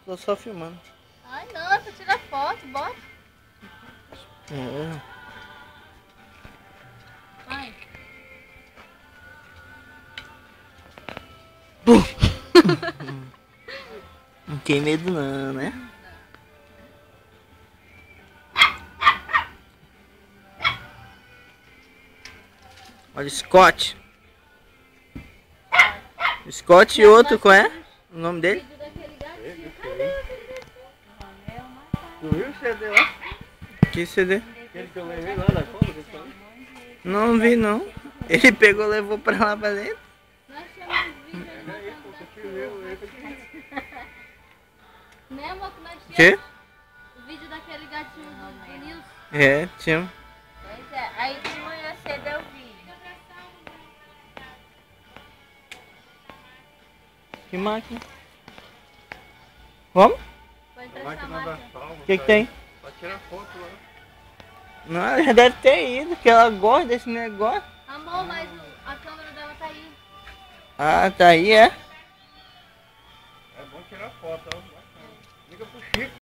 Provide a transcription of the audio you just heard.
Tô só filmando. Ai não, é pra tirar foto, bota. É. Vai. Não tem medo não, né? Olha o Scott. Scott e outro, qual é? O nome dele? Vídeo daquele gatinho. Cadê aquele gatinho? Tu viu o CD lá? Que CD? Aquele que eu levei lá da escola? Não vi não. Ele pegou e levou pra lá pra dentro. Nós tínhamos vídeo ali na casa da Né, amor, que nós Quê? tínhamos o vídeo daquele gatinho do Nilson. É, tinha. Pois é, aí de manhã cedo eu vi. Que máquina? Vamos? Vou A entrar máquina essa da máquina. salva. O que tem? Pra tirar foto lá. Não, ela já deve ter ido, que ela gosta desse negócio. Amor, mas a câmera dela tá aí. Ah, tá aí, é? É bom tirar foto, ó. Bacana. Liga pro Chico.